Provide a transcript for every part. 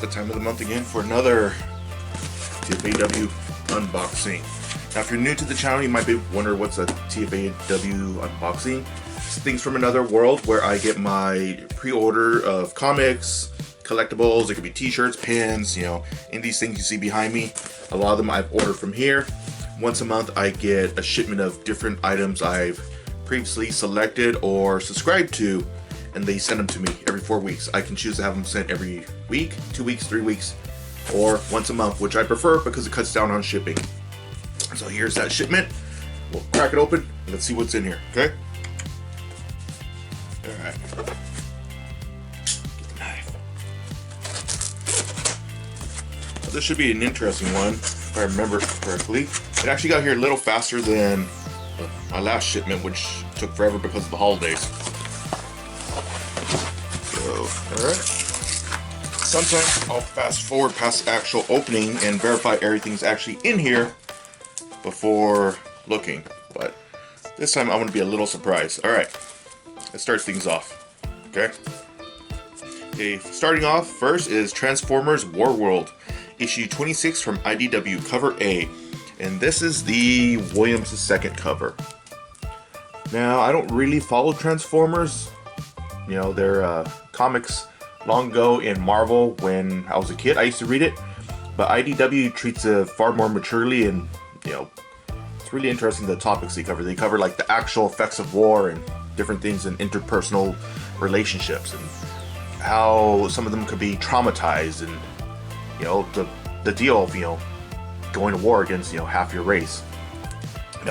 the time of the month again for another TFAW unboxing. Now, if you're new to the channel, you might be wondering what's a TFAW unboxing. It's things from another world where I get my pre-order of comics, collectibles. It could be t-shirts, pins, and these things you see behind me. A lot of them I've ordered from here. Once a month, I get a shipment of different items I've previously selected or subscribed to, and they send them to me every 4 weeks. I can choose to have them sent every week, 2 weeks, 3 weeks, or once a month, which I prefer because it cuts down on shipping. So here's that shipment. We'll crack it open and let's see what's in here, okay? Alright. Get the knife. Now, this should be an interesting one, if I remember correctly. It actually got here a little faster than my last shipment, which took forever because of the holidays. So, alright. Sometimes I'll fast forward past the actual opening and verify everything's actually in here before looking, but this time I want to be a little surprised. Alright, let's start things off. Okay, starting off first is Transformers War World, issue 26 from IDW, cover A, and this is the Williams II cover. Now, I don't really follow Transformers. They're comics long ago in Marvel when I was a kid. I used to read it, but IDW treats it far more maturely, and it's really interesting the topics they cover. They cover like the actual effects of war and different things in interpersonal relationships and how some of them could be traumatized, and the deal of going to war against half your race.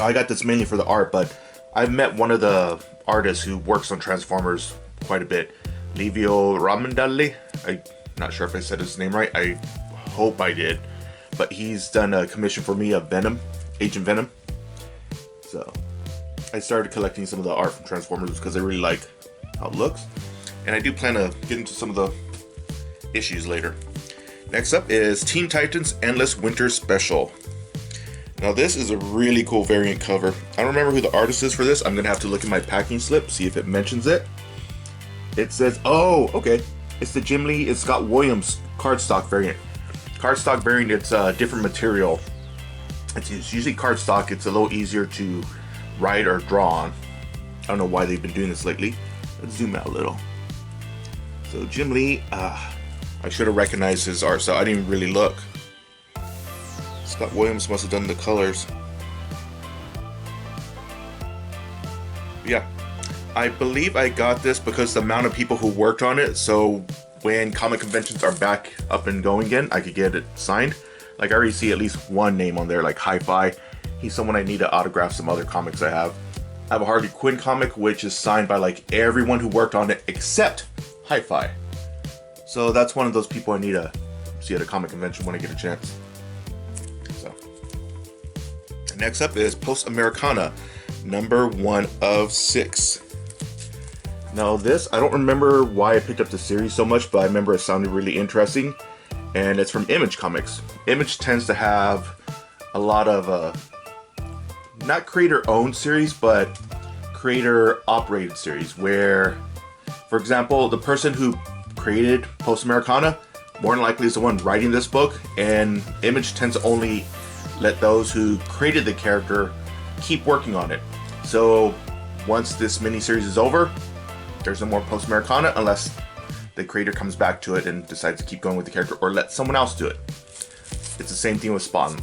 I got this mainly for the art, but I've met one of the artists who works on Transformers quite a bit, Livio Ramondelli. I'm not sure if I said his name right. I hope I did. But he's done a commission for me of Venom, Agent Venom. So I started collecting some of the art from Transformers because I really like how it looks. And I do plan to get into some of the issues later. Next up is Teen Titans Endless Winter Special. Now this is a really cool variant cover. I don't remember who the artist is for this. I'm going to have to look at my packing slip, see if it mentions it. It says, oh, okay. It's the Jim Lee, it's Scott Williams cardstock variant. Cardstock variant, it's a different material. It's usually cardstock. It's a little easier to write or draw on. I don't know why they've been doing this lately. Let's zoom out a little. So Jim Lee, I should have recognized his art, so I didn't really look. Scott Williams must have done the colors. Yeah, I believe I got this because the amount of people who worked on it, so when comic conventions are back up and going again, I could get it signed. Like, I already see at least one name on there, like Hi-Fi. He's someone I need to autograph some other comics I have. I have a Harley Quinn comic, which is signed by like everyone who worked on it except Hi-Fi. So that's one of those people I need to see at a comic convention when I get a chance. So, next up is Post Americana, number 1 of 6. Now this, I don't remember why I picked up the series so much, but I remember it sounded really interesting. And it's from Image Comics. Image tends to have a lot of, not creator-owned series, but creator-operated series, where, for example, the person who created Post Americana more than likely is the one writing this book, and Image tends to only let those who created the character keep working on it. So once this miniseries is over, there's no more Post Americana unless the creator comes back to it and decides to keep going with the character or let someone else do it. It's the same thing with Spawn,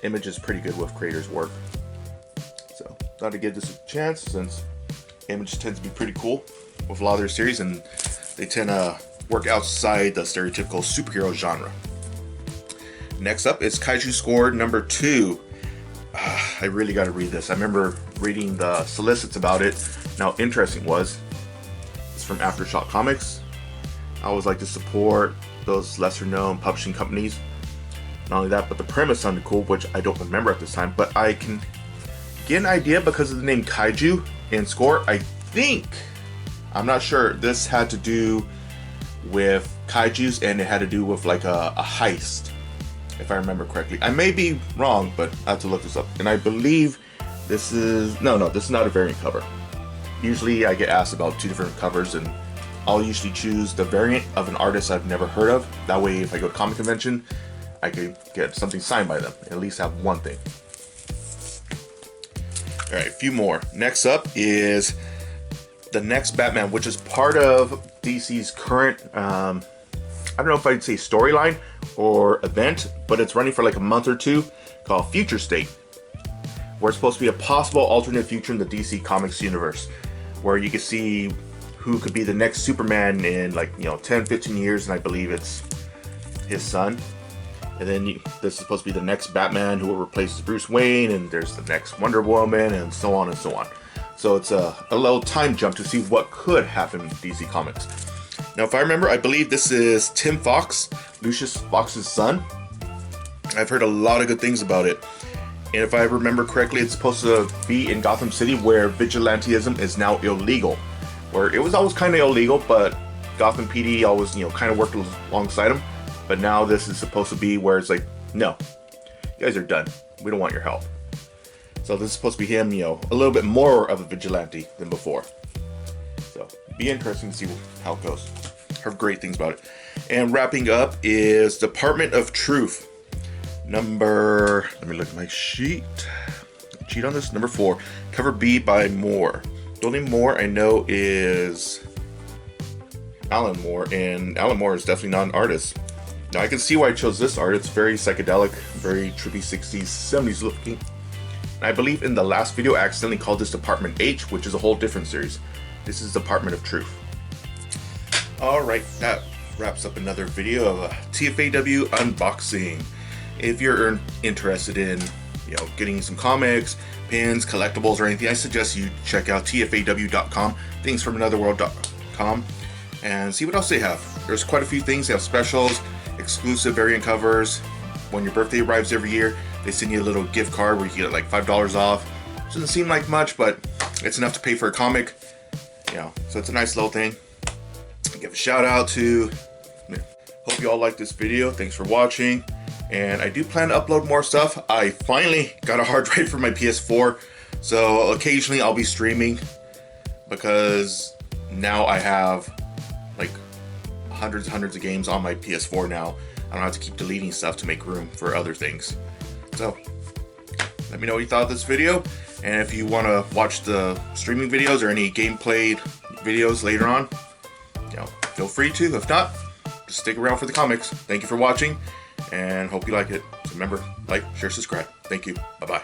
Image is pretty good with creators' work. So, thought to give this a chance since Image tends to be pretty cool with a lot of their series, and they tend to work outside the stereotypical superhero genre. Next up is Kaiju Score number 2. I really got to read this. I remember reading the solicits about it. Now, interesting was, it's from Aftershock Comics. I always like to support those lesser known publishing companies. Not only that, but the premise sounded cool, which I don't remember at this time, but I can get an idea because of the name Kaiju in Score. I think, I'm not sure, this had to do with kaijus, and it had to do with like a heist, if I remember correctly. I may be wrong, but I have to look this up. And I believe this is, no, this is not a variant cover. Usually I get asked about 2 different covers, and I'll usually choose the variant of an artist I've never heard of. That way, if I go to comic convention, I could get something signed by them. At least have one thing. All right, a few more. Next up is the next Batman, which is part of DC's current, I don't know if I'd say storyline or event, but it's running for like a month or two, called Future State, where it's supposed to be a possible alternate future in the DC Comics universe, where you can see who could be the next Superman in, like, 10, 15 years, and I believe it's his son. And then this is supposed to be the next Batman who will replace Bruce Wayne, and there's the next Wonder Woman, and so on and so on. So it's a little time jump to see what could happen in DC Comics. Now, if I remember, I believe this is Tim Fox, Lucius Fox's son. I've heard a lot of good things about it. And if I remember correctly, it's supposed to be in Gotham City, where vigilantism is now illegal. Where it was always kind of illegal, but Gotham PD always, kind of worked alongside them. But now this is supposed to be where it's like, no, you guys are done. We don't want your help. So this is supposed to be him, a little bit more of a vigilante than before. So be interesting to see how it goes. Heard great things about it. And wrapping up is Department of Truth. Let me look at my sheet. Cheat on this. Number 4, cover B by Moore. The only Moore I know is Alan Moore, and Alan Moore is definitely not an artist. Now I can see why I chose this art. It's very psychedelic, very trippy 60s, 70s looking. And I believe in the last video I accidentally called this Department H, which is a whole different series. This is Department of Truth. Alright, that wraps up another video of a TFAW unboxing. If you're interested in, getting some comics, pins, collectibles, or anything, I suggest you check out TFAW.com, thingsfromanotherworld.com, and see what else they have. There's quite a few things. They have specials, exclusive variant covers. When your birthday arrives every year, they send you a little gift card where you get like $5 off. Doesn't seem like much, but it's enough to pay for a comic. So it's a nice little thing. Give a shout out to. Hope you all like this video. Thanks for watching. And I do plan to upload more stuff. I finally got a hard drive for my PS4, so occasionally I'll be streaming, because now I have like hundreds of games on my PS4 now. I don't have to keep deleting stuff to make room for other things. So let me know what you thought of this video, and if you want to watch the streaming videos or any gameplay videos later on, feel free to. If not, just stick around for the comics. Thank you for watching, and hope you like it. So remember, like, share, subscribe. Thank you. Bye-bye.